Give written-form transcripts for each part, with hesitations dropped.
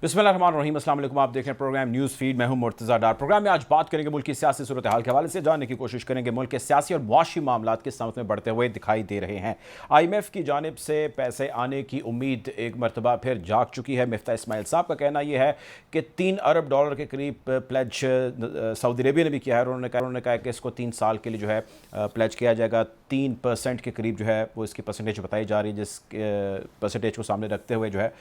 बिस्मिल्लाहिर्रहमानिर्रहीम, अस्सलाम वालेकुम। आप देख रहे हैं प्रोग्राम न्यूज़ फीड। मैं हूं मुर्तज़ा डार। प्रोग्राम में आज बात करेंगे मुल्क की सियासी सूरत हाल के हवाले से, जानने की कोशिश करेंगे मुल्क के सियासी और मुआशी मामलात किस समत में बढ़ते हुए दिखाई दे रहे हैं। IMF की जानिब से पैसे आने की उम्मीद एक मरतबा फिर जाग चुकी है। मिफ्ता इस्माइल साहब का कहना यह है कि $3 अरब के करीब प्लेज सऊदी अरेबिया ने भी किया है। उन्होंने कहा कि इसको 3 साल के लिए जो है प्लेज किया जाएगा। 3% के करीब जो है वो इसकी परसेंटेज बताई जा रही है, जिस परसेंटेज को सामने रखते हुए जो है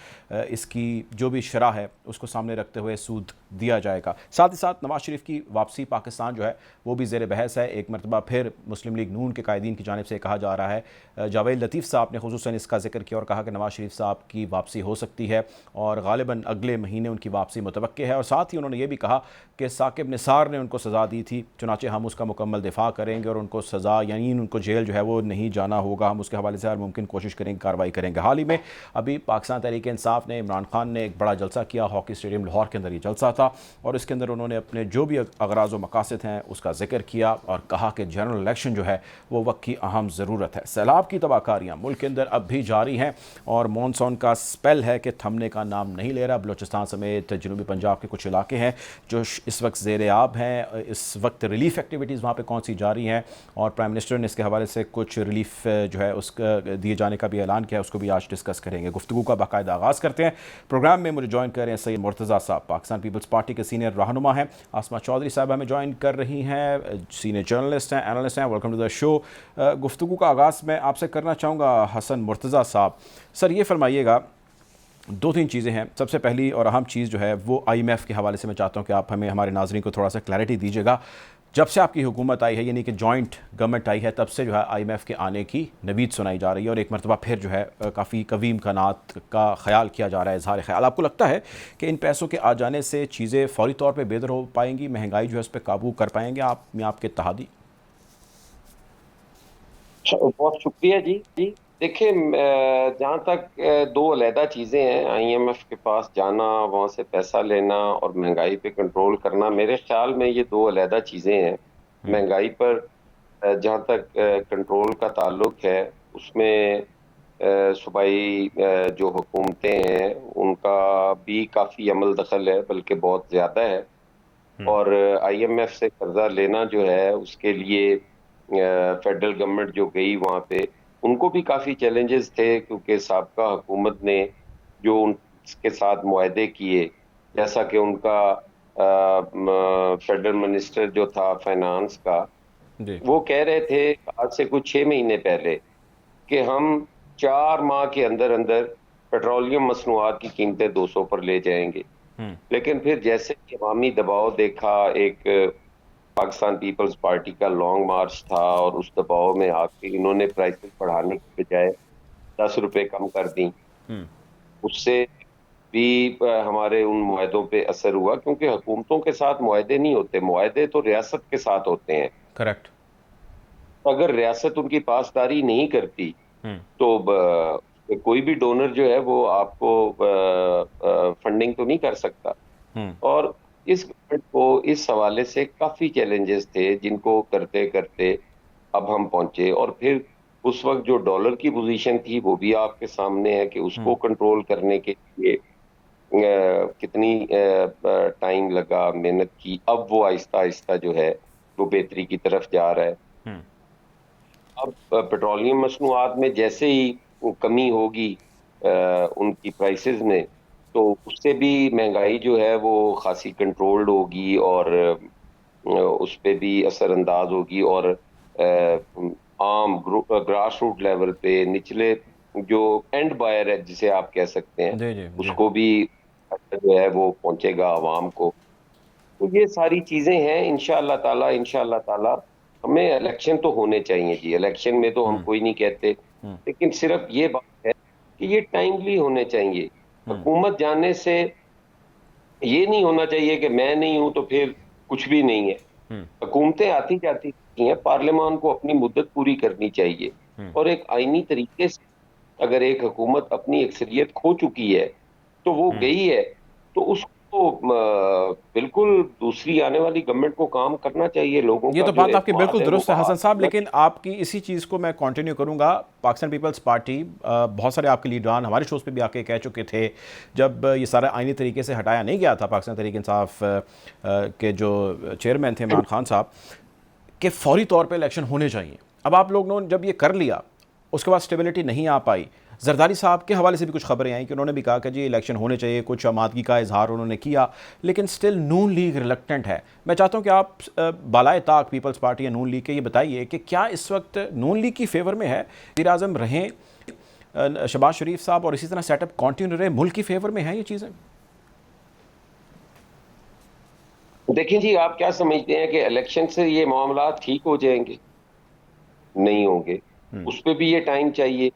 इसकी जो भी शरह है उसको सामने रखते हुए सूद दिया जाएगा। साथ ही साथ नवाज शरीफ की वापसी पाकिस्तान जो है वो भी ज़ेर बहस है। एक मरतबा फिर मुस्लिम लीग नून के कायदीन की जानिब से कहा जा रहा है, जावेद लतीफ़ साहब ने खुसूसन इसका जिक्र किया और कहा कि नवाज शरीफ साहब की वापसी हो सकती है और गालिबन अगले महीने उनकी वापसी मुतवक्के है। और साथ ही उन्होंने ये भी कहा कि साकिब निसार ने उनको सज़ा दी थी, चुनाचे हम उसका मुकम्मल दिफा करेंगे और उनको सज़ा यानी उनको जेल जो है वो नहीं जाना होगा। हम उसके हवाले से हर मुमकिन कोशिश करेंगे, कार्रवाई करेंगे। हाल ही में अभी पाकिस्तान तहरीक इंसाफ ने इमरान खान ने एक बड़ा जलसा किया, हॉकी स्टेडियम लाहौर के अंदर ये जलसा था और इसके अंदर उन्होंने अपने जो भी अगराज़ व मकासद हैं उसका जिक्र किया और कहा कि जनरल इलेक्शन जो है वो वक्त की अहम ज़रूरत है। सैलाब की तबाहकारियाँ मुल्क के अंदर अब भी जारी हैं और मानसून का स्पेल है कि थमने का नाम नहीं ले रहा। बलूचिस्तान समेत जनूबी पंजाब के कुछ इलाके हैं जो इस वक्त ज़ेर आब हैं। इस वक्त रिलीफ एक्टिविटीज़ वहाँ पर कौन सी जारी हैं और प्राइम मिनिस्टर ने इसके हवाले से कुछ रिलीफ जो है उसका दिए जाने का भी ऐलान किया है, उसको भी आज डिस्कस करेंगे। गुफ्तगू का बाकायदा आगाज़ करते हैं। प्रोग्राम में मुझे ज्वाइन कर रहे हैं सैयद मुर्तज़ा साहब, पाकिस्तान पीपल्स पार्टी के सीनियर रहनुमा हैं। आसमा चौधरी साहब हमें ज्वाइन कर रही हैं, सीनियर जर्नलिस्ट हैं, एनालिस्ट हैं। Welcome to the show. गुफ्तगू का आगाज़ मैं आपसे करना चाहूँगा हसन मुर्तज़ा साहब। सर ये फरमाइएगा, 2-3 चीज़ें हैं। सबसे पहली और अहम चीज़ जो है वो IMF के हवाले से मैं चाहता हूँ कि आप हमें हमारे नाज़रीन को थोड़ा सा क्लैरिटी दीजिएगा। जब से आपकी हुकूमत आई है यानी कि जॉइंट गवर्नमेंट आई है तब से जो है IMF के आने की नवीद सुनाई जा रही है और एक मरतबा फिर जो है काफ़ी कवीम कनात का ख्याल किया जा रहा है, इजहार ख्याल। आपको लगता है कि इन पैसों के आ जाने से चीज़ें फौरी तौर पर बेहतर हो पाएंगी, महंगाई जो है उस पर काबू कर पाएंगे आप में आपके इत्तेहादी? बहुत शुक्रिया जी। देखिए, जहाँ तक दो अलहदा चीज़ें हैं, IMF के पास जाना, वहाँ से पैसा लेना और महंगाई पे कंट्रोल करना, मेरे ख्याल में ये दो अलहदा चीज़ें हैं। महंगाई पर जहाँ तक कंट्रोल का ताल्लुक है, उसमें सूबाई जो हुकूमतें हैं उनका भी काफ़ी अमल दखल है, बल्कि बहुत ज़्यादा है। और IMF से कर्जा लेना जो है उसके लिए फेडरल गवर्नमेंट जो गई वहाँ पे, उनको भी काफ़ी चैलेंजेस थे क्योंकि साबका हुकूमत ने जो उनके साथ मुआहदे किए, जैसा कि उनका फेडरल मिनिस्टर जो था फाइनेंस का, जी। वो कह रहे थे आज से कुछ 6 महीने पहले कि हम 4 माह के अंदर अंदर पेट्रोलियम मसनूआत की कीमतें 200 पर ले जाएंगे। लेकिन फिर जैसे कि अवामी दबाव देखा, एक पाकिस्तान पीपल्स पार्टी का लॉन्ग मार्च था और उस दबाव में आके इन्होंने प्राइसेस बढ़ाने की बजाय 10 रुपए कम कर दी। उससे भी हमारे उन मुआहदों पे असर हुआ क्योंकि हुकूमतों के साथ मुआहदे नहीं होते, मुआहदे तो रियासत के साथ होते हैं। करेक्ट। अगर रियासत उनकी पासदारी नहीं करती तो कोई भी डोनर जो है वो आपको फंडिंग तो नहीं कर सकता। और इस गवर्नमेंट को इस हवाले से काफी चैलेंजेस थे जिनको करते करते अब हम पहुंचे। और फिर उस वक्त जो डॉलर की पोजीशन थी वो भी आपके सामने है कि उसको कंट्रोल करने के लिए कितनी टाइम लगा, मेहनत की। अब वो आहिस्ता आहिस्ता जो है वो बेहतरी की तरफ जा रहा है। अब पेट्रोलियम मसनूआत में जैसे ही वो कमी होगी उनकी प्राइसेस में, तो उससे भी महंगाई जो है वो खासी कंट्रोल्ड होगी और उस पे भी असरअंदाज होगी। और आम ग्रास रूट लेवल पे निचले जो एंड बायर है जिसे आप कह सकते हैं, जी जी जी। उसको भी जो है वो पहुंचेगा आवाम को। तो ये सारी चीजें हैं। इंशाअल्लाह ताला हमें इलेक्शन तो होने चाहिए जी। इलेक्शन में तो हम कोई नहीं कहते, लेकिन सिर्फ ये बात है कि ये टाइमली होने चाहिए। हुकूमत जाने से ये नहीं होना चाहिए कि मैं नहीं हूं तो फिर कुछ भी नहीं है। हुकूमतें आती जाती रहती हैं, पार्लियामान को अपनी मुद्दत पूरी करनी चाहिए और एक आईनी तरीके से अगर एक हुकूमत अपनी अक्सरियत खो चुकी है तो वो गई है, तो उसको बिल्कुल बिल्कुल दूसरी आने वाली गवर्नमेंट को काम करना चाहिए, लोगों ये का तो जो बात आपकी एतमाद बिल्कुल है वो दुरुस्त है हसन बहाल साहब, करना लेकिन आपकी इसी चीज़ को मैं कंटिन्यू करूंगा। पाकिस्तान पीपल्स पार्टी, बहुत सारे आपके लीडरान हमारे शोज़ पे भी आके कह चुके थे, जब ये सारा आईनी तरीके से हटाया नहीं गया था पाकिस्तान तहरीक इंसाफ के जो चेयरमैन थे इमरान खान साहब, कि फौरी तौर पे इलेक्शन होने चाहिए। अब आप लोगों ने जब ये कर लिया, उसके बाद स्टेबिलिटी नहीं आ पाई। जरदारी साहब के हवाले से भी कुछ खबरें आई कि उन्होंने भी कहा कि जी इलेक्शन होने चाहिए, कुछ आमादगी का इजहार उन्होंने किया, लेकिन स्टिल नून लीग रिलक्टेंट है। मैं चाहता हूं कि आप बालाए ताक पीपल्स पार्टी या नून लीग के ये बताइए कि क्या इस वक्त नून लीग की फेवर में है वज़ीर आज़म रहें शहबाज शरीफ साहब, और इसी तरह सेटअप कंटिन्यू रहे, मुल्क की फेवर में है ये चीज़ें? देखिए जी, आप क्या समझते हैं कि इलेक्शन से ये मामला ठीक हो जाएंगे? नहीं होंगे। उस पे भी ये टाइम चाहिए।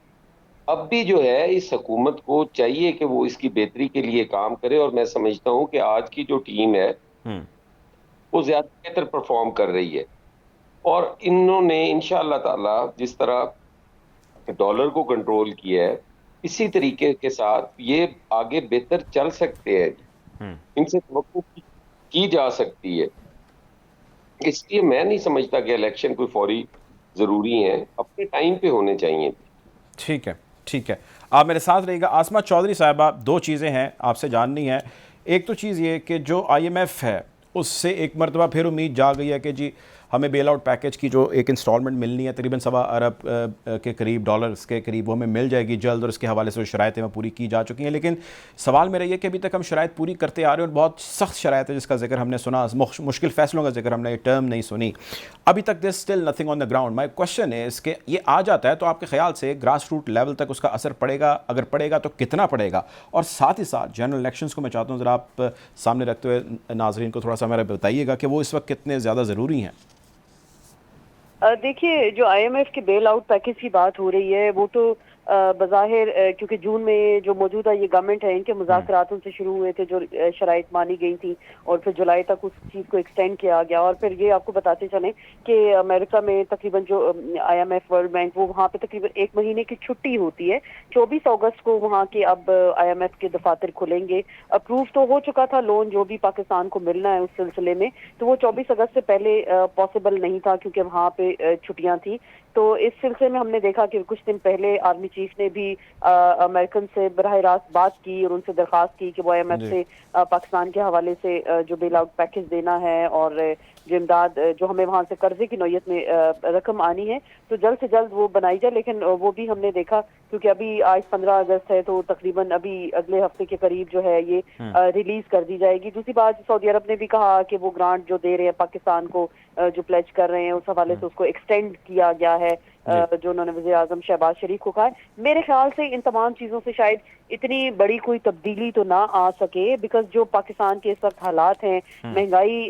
अब भी जो है इस हुकूमत को चाहिए कि वो इसकी बेहतरी के लिए काम करे, और मैं समझता हूं कि आज की जो टीम है वो ज्यादा बेहतर परफॉर्म कर रही है। और इन्होंने इंशाअल्लाह ताला जिस तरह डॉलर को कंट्रोल किया है, इसी तरीके के साथ ये आगे बेहतर चल सकते हैं। इनसे तवक्कुह की जा सकती है। इसलिए मैं नहीं समझता कि इलेक्शन कोई फौरी जरूरी है, अपने टाइम पे होने चाहिए। ठीक है, ठीक है, आप मेरे साथ रहिएगा। आसमा चौधरी साहबा, दो चीज़ें हैं आपसे जाननी है। एक तो चीज़ ये कि जो आईएमएफ है उससे एक मरतबा फिर उम्मीद जा गई है कि जी हमें बेल आउट पैकेज की जो एक इंस्टॉलमेंट मिलनी है तकरीबन 1.25 अरब के करीब, डॉलर्स के करीब, वो हमें मिल जाएगी जल्द, और इसके हवाले से जो शरायतें वो पूरी की जा चुकी हैं। लेकिन सवाल मेरा ये कि अभी तक हम शराइत पूरी करते आ रहे हैं और बहुत सख्त शराइत है जिसका जिक्र हमने सुना, मुश्किल फ़ैसलों का जिक्र हमने, ये टर्म नहीं सुनी अभी तक। This still nothing on the ground. My question है इसके, ये आ जाता है तो आपके ख्याल से ग्रास रूट लेवल तक उसका असर पड़ेगा? अगर पड़ेगा तो कितना पड़ेगा? और साथ ही साथ जनरल इलेक्शंस को मैं चाहता हूँ ज़रा आप सामने रखते हुए नाजरीन को थोड़ा सा मेरा बताइएगा कि वो इस वक्त कितने ज़्यादा ज़रूरी हैं। देखिए, जो आईएमएफ के बेल आउट पैकेज की बात हो रही है वो तो बज़ाहिर क्योंकि जून में जो मौजूदा ये गवर्नमेंट है इनके मुज़ाकरात उनसे शुरू हुए थे, जो शराइत मानी गई थी, और फिर जुलाई तक उस चीज़ को एक्सटेंड किया गया। और फिर ये आपको बताते चलें कि अमेरिका में तकरीबन जो आईएमएफ, वर्ल्ड बैंक, वो वहाँ पे तकरीबन 1 महीने की छुट्टी होती है। 24 अगस्त को वहाँ के अब आईएमएफ के दफातर खुलेंगे। अप्रूव तो हो चुका था लोन जो भी पाकिस्तान को मिलना है उस सिलसिले में, तो वो 24 अगस्त से पहले पॉसिबल नहीं था क्योंकि वहाँ पे छुट्टियां थी। तो इस सिलसिले में हमने देखा कि कुछ दिन पहले आर्मी चीफ ने भी अमेरिकन से बराह रास्त बात की और उनसे दरख्वास्त की कि वो आईएमएफ से पाकिस्तान के हवाले से जो बेल आउट पैकेज देना है और जो इमदाद जो हमें वहां से कर्जे की नौयत में रकम आनी है तो जल्द से जल्द वो बनाई जाए। लेकिन वो भी हमने देखा क्योंकि अभी आज 15 अगस्त है तो तकरीबन अभी अगले हफ्ते के करीब जो है ये रिलीज कर दी जाएगी। दूसरी बात, सऊदी अरब ने भी कहा कि वो ग्रांट जो दे रहे हैं पाकिस्तान को, जो प्लेज कर रहे हैं, उस हवाले से उसको एक्सटेंड किया गया है, जो उन्होंने वज़ीर आज़म शहबाज शरीफ को कहा है। मेरे ख्याल से इन तमाम चीज़ों से शायद इतनी बड़ी कोई तब्दीली तो ना आ सके, बिकॉज जो पाकिस्तान के इस वक्त हालात हैं, महंगाई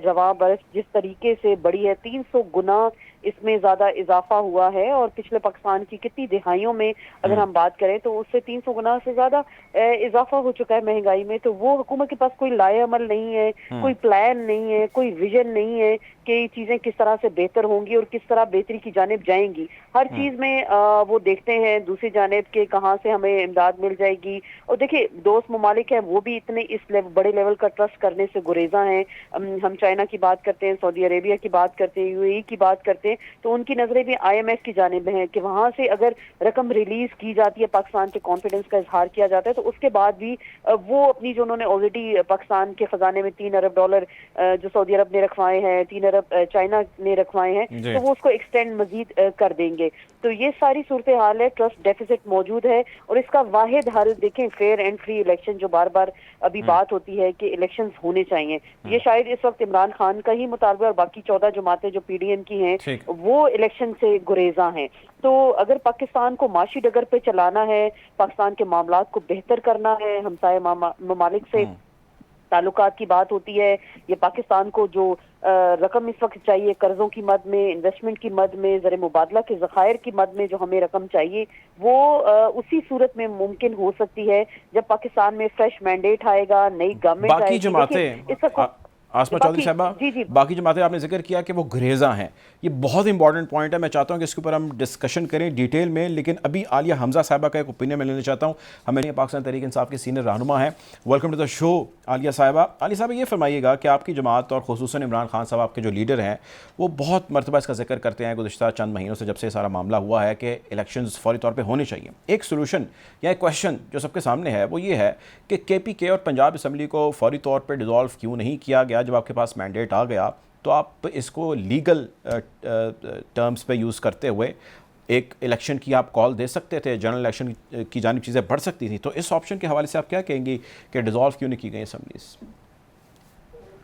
रवा बरस जिस तरीके से बढ़ी है, 300 गुना इसमें ज्यादा इजाफा हुआ है, और पिछले पाकिस्तान की कितनी दिहाइयों में अगर हम बात करें तो उससे 300 गुना से ज्यादा इजाफा हो चुका है महंगाई में। तो वो हुकूमत के पास कोई लाए अमल नहीं है, कोई प्लान नहीं है, कोई विजन नहीं है कि चीजें किस तरह से बेहतर होंगी और किस तरह बेहतरी की जानिब जाएंगी। हर चीज में वो देखते हैं दूसरी जानिब के कहाँ से हमें इमदाद मिल जाएगी। और देखिए, दोस्त ममालिक हैं वो भी इतने इस बड़े लेवल का ट्रस्ट करने से गुरेजा हैं। हम चाइना की बात करते हैं, सऊदी अरेबिया की बात करते हैं, यूएई की बात करते हैं, तो उनकी नजरें भी आईएमएफ की जानिब हैं कि वहां से अगर रकम रिलीज की जाती है, पाकिस्तान के कॉन्फिडेंस का इजहार किया जाता है, तो उसके बाद भी वो अपनी जो उन्होंने ऑलरेडी पाकिस्तान के खजाने में $3 अरब जो सऊदी अरब ने रखवाए हैं, 3 अरब चाइना ने रखवाए हैं, तो वो उसको एक्सटेंड मजीद कर देंगे। तो ये सारी सूरत हाल है, ट्रस्ट डेफिसिट मौजूद है, और इसका वाहिद हल देखें फेयर एंड फ्री इलेक्शन, जो बार बार अभी बात होती है कि इलेक्शंस होने चाहिए। ये शायद इस वक्त इमरान खान का ही मुतालबा और बाकी 14 जमातें जो पीडीएम की हैं वो इलेक्शन से गुरेजा हैं। तो अगर पाकिस्तान को माशी डगर पे चलाना है, पाकिस्तान के मामलात को बेहतर करना है, हमसाये ममालिक से ताल्लुकात की बात होती है, ये पाकिस्तान को जो रकम इस वक्त चाहिए कर्जों की मद में, इन्वेस्टमेंट की मद में, ज़र मुबादला के ज़खायर की मद में जो हमें रकम चाहिए, वो उसी सूरत में मुमकिन हो सकती है जब पाकिस्तान में फ्रेश मैंडेट आएगा, नई गवर्नमेंट बाकी आएगी। जमातें आसमा चौधरी साहबा, बाकी जो बातें आपने जिक्र किया कि वो गुरेजा हैं, ये बहुत इंपॉर्टेंट पॉइंट है। मैं चाहता हूँ कि इसके ऊपर हम डिस्कशन करें डिटेल में, लेकिन अभी आलिया हमजा साहबा का एक ओपिनियन मैं लेना चाहता हूँ। हमारे पाकिस्तान तहरीक इंसाफ के सीनियर रहनुमा हैं। Welcome to the show Aliya साहबा। आलिया साहबा, ये फरमाइएगा कि आपकी जमात और खुसूसन इमरान खान साहब आपके जो लीडर हैं वो बहुत मरतबा इसका जिक्र करते हैं गुज़श्ता चंद महीनों से, जब से सारा मामला हुआ है, कि इलेक्शंस फौरी तौर पर होने चाहिए। एक सोल्यूशन या एक क्वेश्चन जो सबके सामने है वो ये है कि KPK और पंजाब असम्बली को फौरी तौर पर डिज़ोल्व क्यों नहीं किया गया? जब आपके पास मैंडेट आ गया तो आप इसको लीगल टर्म्स पे यूज़ करते हुए एक इलेक्शन की आप कॉल दे सकते थे, जनरल इलेक्शन की जानिब चीज़ें बढ़ सकती थी। तो इस ऑप्शन के हवाले से आप क्या कहेंगी कि डिज़ोल्व क्यों नहीं की गई असम्बलीज़?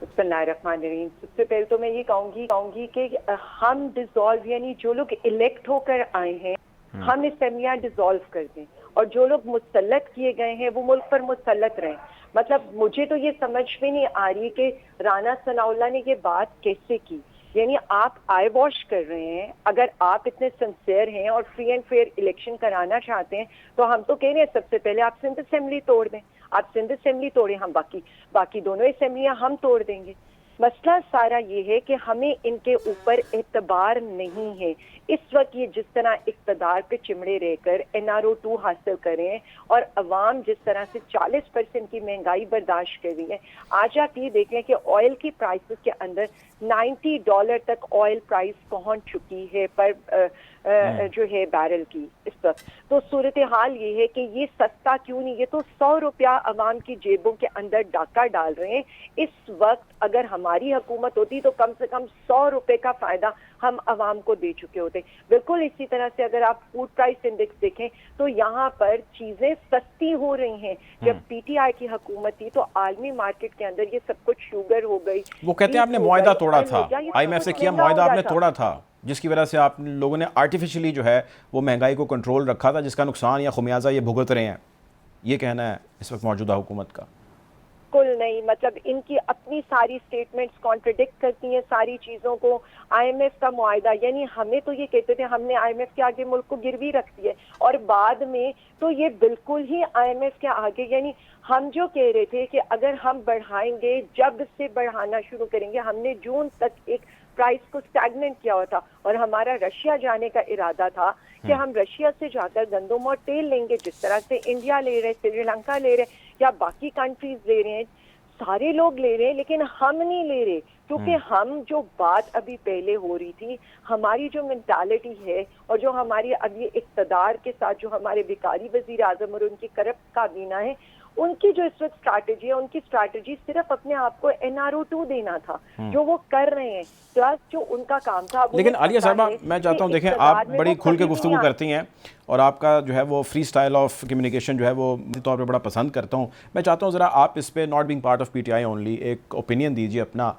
बिस्मिल्लाहिर्रहमानिर्रहीम। सबसे पहले तो मैं ये कहूँगी कि हम डिज़ोल्व यानी जो लोग इलेक्ट होकर आए हैं हम असम्बलियाँ डिज़ोल्व कर दें, और जो लोग मुसल्लत किए गए हैं वो मुल्क पर मुसल्लत रहें। मतलब मुझे तो ये समझ में नहीं आ रही कि राना सनाउल्लाह ने ये बात कैसे की। यानी आप आई वॉश कर रहे हैं। अगर आप इतने सिंसियर हैं और फ्री एंड फेयर इलेक्शन कराना चाहते हैं तो हम तो कह रहे हैं सबसे पहले आप सिंध असेंबली तोड़ दें। आप सिंध असेंबली तोड़ें, हम बाकी दोनों असेंबलियां हम तोड़ देंगे। मसला सारा ये है कि हमें इनके ऊपर एतबार नहीं है। इस वक्त ये जिस तरह इक़्तिदार पे चिमड़े रहकर NRO 2 हासिल करें और अवाम जिस तरह से 40% की महंगाई बर्दाश्त कर रही है। आज आप ये देखें कि ऑयल की प्राइसेस के अंदर $90 तक ऑयल प्राइस पहुंच चुकी है पर जो है बैरल की इस वक्त। तो सूरत हाल ये है कि ये सस्ता क्यों नहीं, ये तो 100 रुपया अवाम की जेबों के अंदर डाका डाल रहे हैं। इस वक्त अगर हमारी हुकूमत होती तो कम से कम 100 रुपए का फायदा हम अवाम को दे चुके होते। बिल्कुल इसी तरह से अगर आप फूड प्राइस इंडेक्स देखें तो यहाँ पर चीजें सस्ती हो रही हैं। जब PTI की हुकूमत थी तो आलमी मार्केट के अंदर ये सब कुछ शुगर हो गई। वो कहते हैं आपने मुआहदा तोड़ा था, IMF से किया मुआहदा आपने तोड़ा था, जिसकी वजह से आप लोगों ने आर्टिफिशियली जो है वो महंगाई को कंट्रोल रखा था, जिसका नुकसान या खुमियाजा ये भुगत रहे हैं। ये कहना है इस वक्त मौजूदा हुकूमत का। कुल नहीं, मतलब इनकी अपनी सारी स्टेटमेंट्स कॉन्ट्रडिक्ट करती हैं सारी चीजों को। IMF का मुआहदा, यानी हमें तो ये कहते थे हमने IMF के आगे मुल्क को गिरवी रख दी है, और बाद में तो ये बिल्कुल ही IMF के आगे, यानी हम जो कह रहे थे कि अगर हम बढ़ाएंगे, जब से बढ़ाना शुरू करेंगे, हमने जून तक एक प्राइस को स्टैग्नेंट किया हुआ था और हमारा रशिया जाने का इरादा था कि हम रशिया से जाकर गंदम और तेल लेंगे, जिस तरह से इंडिया ले रहे, श्रीलंका ले रहे या बाकी कंट्रीज ले रहे हैं, सारे लोग ले रहे हैं, लेकिन हम नहीं ले रहे। क्योंकि हम जो बात अभी पहले हो रही थी, हमारी जो मेंटालिटी है और जो हमारी अभी इक़्तिदार के साथ जो हमारे भिखारी वजीर आजम और उनकी करप्ट काबीना है, उनकी जो इस वक्त स्ट्रैटेजी है, उनकी स्ट्रैटेजी सिर्फ अपने आप को NRO 2 देना था, जो वो कर रहे हैं, प्लस जो उनका काम था। लेकिन आलिया साहबा, मैं चाहता हूँ, देखें आप बड़ी खुल के गुफ्तगू करती हैं और आपका जो है वो फ्री स्टाइल ऑफ कम्युनिकेशन जो है वो तौर पे बड़ा पसंद करता हूँ। मैं चाहता हूँ ज़रा आप इस पर, not being part of PTI only, एक ओपिनियन दीजिए अपना।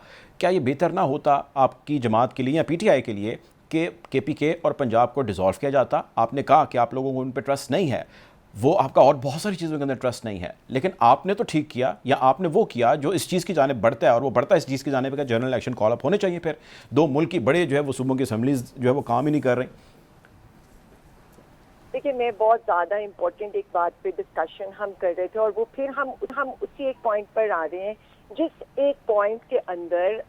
क्या ये बेहतर ना होता आपकी जमात के लिए या PTI के लिए कि KPK और पंजाब को डिज़ोल्व किया जाता? आपने कहा कि आप लोगों को उन पर ट्रस्ट नहीं है, वो आपका और बहुत सारी चीज़ों के अंदर ट्रस्ट नहीं है, लेकिन आपने तो ठीक किया, या आपने वो किया जो इस चीज़ की जानिब बढ़ता है, और वो बढ़ता है इस चीज़ की जानिब का जनरल इलेक्शन कॉल अप होने चाहिए। फिर दो मुल्क की बड़े जो है वो सूबों की असम्बलीज जो है वो काम ही नहीं कर रही। देखिए, मैं बहुत ज़्यादा इम्पोर्टेंट एक बात पे डिस्कशन हम कर रहे थे और वो फिर हम उसी एक पॉइंट पर आ रहे हैं, जिस एक पॉइंट के अंदर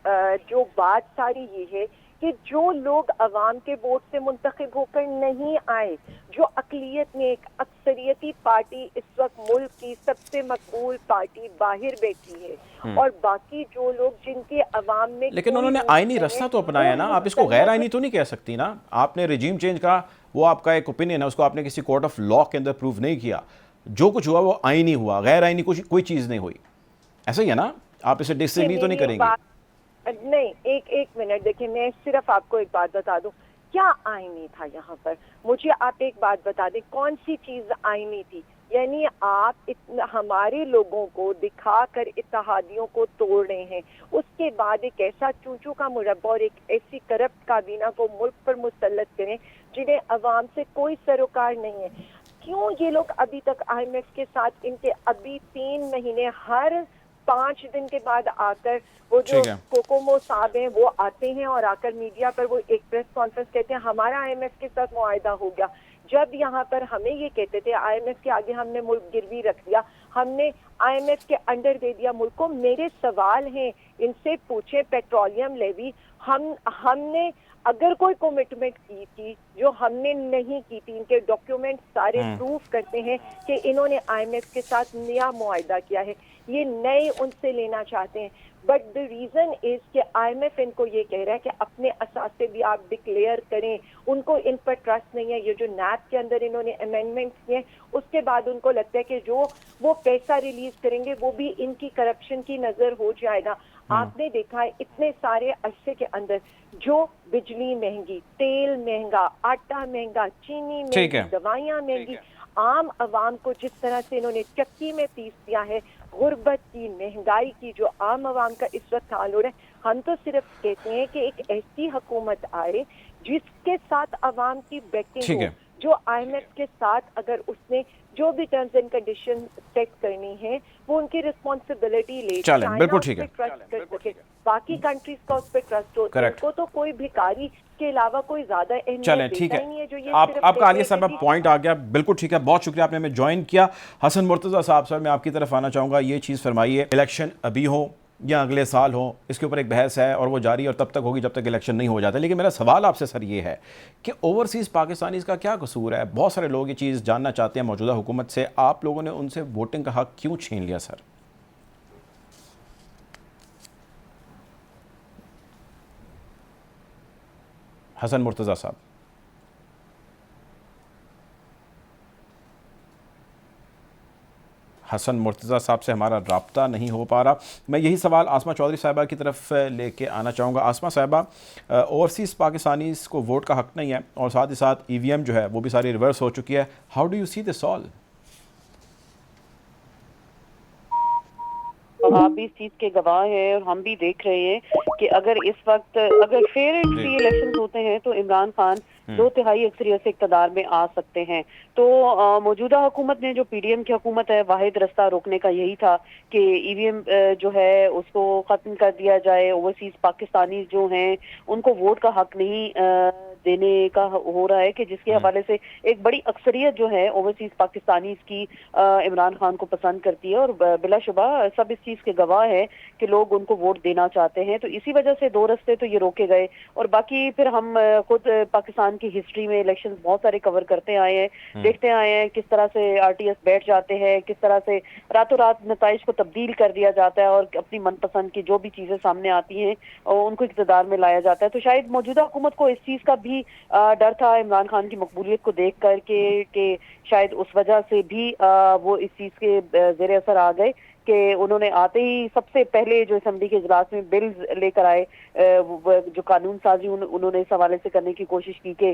जो बात सारी ये है कि जो लोग अवाम के वोट से मुंतखब होकर नहीं आए, जो अकलियत में एक अक्सरियती पार्टी इस वक्त मुल्क की सबसे मकबूल पार्टी बाहर बैठी है, और बाकी जो लोग जिनके अवाम में, लेकिन उन्होंने आईनी रास्ता तो अपनाया ना, आप इसको गैर आईनी तो नहीं कह सकती ना। आपने रिजीम चेंज का, वो आपका एक ओपिनियन है, उसको आपने किसी कोर्ट ऑफ लॉ के अंदर प्रूव नहीं किया। जो कुछ हुआ वो आईनी हुआ, गैर आईनी कोई चीज़ नहीं हुई। ऐसा ही है ना, आप इसे डिसएग्री तो नहीं करेंगे? नहीं, एक मिनट देखिए, मैं सिर्फ आपको एक बात बता दूं, क्या आईनी था यहाँ पर? मुझे आप एक बात बता दें, कौन सी चीज आईनी थी? यानी आप हमारे लोगों को दिखाकर इत्तेहादियों को तोड़ रहे हैं, उसके बाद एक ऐसा चूचू का मुरब्बा और एक ऐसी करप्ट काबीना को मुल्क पर मुसल्लत करें जिन्हें अवाम से कोई सरोकार नहीं है। क्यों ये लोग अभी तक IMF के साथ, इनके अभी 3 महीने, हर 5 दिन के बाद आकर वो जो कोकोमो साहब हैं वो आते हैं और आकर मीडिया पर वो एक प्रेस कॉन्फ्रेंस कहते हैं हमारा IMF के साथ मुआहदा हो गया। जब यहाँ पर हमें ये कहते थे IMF के आगे हमने मुल्क गिरवी रख दिया, हमने IMF के अंडर दे दिया मुल्क को। मेरे सवाल हैं, इनसे पूछे पेट्रोलियम लेवी हमने अगर कोई कमिटमेंट की थी जो हमने नहीं की थी, इनके डॉक्यूमेंट सारे प्रूफ करते हैं कि इन्होंने IMF के साथ नया मुआहदा किया है, ये नए उनसे लेना चाहते हैं। बट द रीजन इज कि IMF इनको ये कह रहा है कि अपने असासे भी आप डिक्लेयर करें, उनको इन पर ट्रस्ट नहीं है। ये जो NAP के अंदर इन्होंने अमेंडमेंट्स किए, उसके बाद उनको लगता है कि जो वो पैसा रिलीज करेंगे वो भी इनकी करप्शन की नजर हो जाएगा। आपने देखा है इतने सारे अरसे के अंदर जो बिजली महंगी, तेल महंगा, आटा महंगा, चीनी महंगी, दवाइयां महंगी, आम आवाम को जिस तरह से इन्होंने चक्की में पीस दिया है, गुर्बत की, महंगाई की, जो आम आवाम का इस वक्त हाल हो रहा है। हम तो सिर्फ कहते हैं कि एक ऐसी हुकूमत आए जिसके साथ आवाम की बैकिंग हो, जो IMF के साथ अगर उसने जो भी टर्म्स एंड कंडीशन सेट करनी है वो उनकी रिस्पॉन्सिबिलिटी ले, चलें, बिल्कुल ठीक है, ट्रस्ट कर सके, बाकी कंट्रीज का उस पर ट्रस्ट हो, उनको तो कोई भिखारी के अलावा कोई ज्यादा अहमियत देता ही नहीं है। जो ये आपका आलिया साहब पॉइंट आ गया, बिल्कुल ठीक है, बहुत शुक्रिया आपने हमें ज्वाइन किया। हसन मुर्तज़ा साहब, सर मैं आपकी तरफ आना चाहूँगा, ये चीज़ फरमाइए, इलेक्शन अभी हो या अगले साल हो, इसके ऊपर एक बहस है और वो जारी और तब तक होगी जब तक इलेक्शन नहीं हो जाता। लेकिन मेरा सवाल आपसे सर ये है कि ओवरसीज़ पाकिस्तानीज़ का क्या कसूर है? बहुत सारे लोग ये चीज़ जानना चाहते हैं मौजूदा हुकूमत से, आप लोगों ने उनसे वोटिंग का हक क्यों छीन लिया सर? हसन मुर्तज़ा साहब। हसन मुर्तज़ा साहब से हमारा राब्ता नहीं हो पा रहा। मैं यही सवाल आसमा चौधरी साहिबा की तरफ लेके आना चाहूँगा। आसमा साहिबा, ओवरसीज़ पाकिस्तानीज़ को वोट का हक़ नहीं है और साथ ही साथ EVM जो है वो भी सारी रिवर्स हो चुकी है। How do you see this all? आप भी इस चीज के गवाह हैं और हम भी देख रहे हैं कि अगर इस वक्त अगर फेयर एंड फ्री इलेक्शंस होते हैं तो इमरान खान 2/3 अक्सरियत से इक़्तिदार में आ सकते हैं। तो मौजूदा हुकूमत ने, जो PDM की हुकूमत है, वाहिद रास्ता रोकने का यही था कि EVM जो है उसको ख़त्म कर दिया जाए। ओवरसीज पाकिस्तानी जो हैं उनको वोट का हक नहीं देने का हो रहा है, कि जिसके हवाले से एक बड़ी अक्सरियत जो है ओवरसीज पाकिस्तानी की इमरान खान को पसंद करती है और बिलाशुबा सब इस चीज़ के गवाह है कि लोग उनको वोट देना चाहते हैं। तो इसी वजह से 2 रास्ते तो ये रोके गए। और बाकी फिर हम खुद पाकिस्तान की हिस्ट्री में इलेक्शन बहुत सारे कवर करते आए हैं, देखते आए हैं किस तरह से RTS बैठ जाते हैं, किस तरह से रातों रात नताइज को तब्दील कर दिया जाता है और अपनी मनपसंद की जो भी चीज़ें सामने आती हैं और उनको इक़्तिदार में लाया जाता है। तो शायद मौजूदा हुकूमत को इस चीज़ का भी डर था इमरान खान की मकबूलियत को देख कर के शायद उस वजह से भी वो इस चीज़ के ज़ेरे असर आ गए कि उन्होंने आते ही सबसे पहले जो असेंबली के इजलास में बिल्स लेकर आए, जो कानून साजी उन्होंने इस हवाले से करने की कोशिश की कि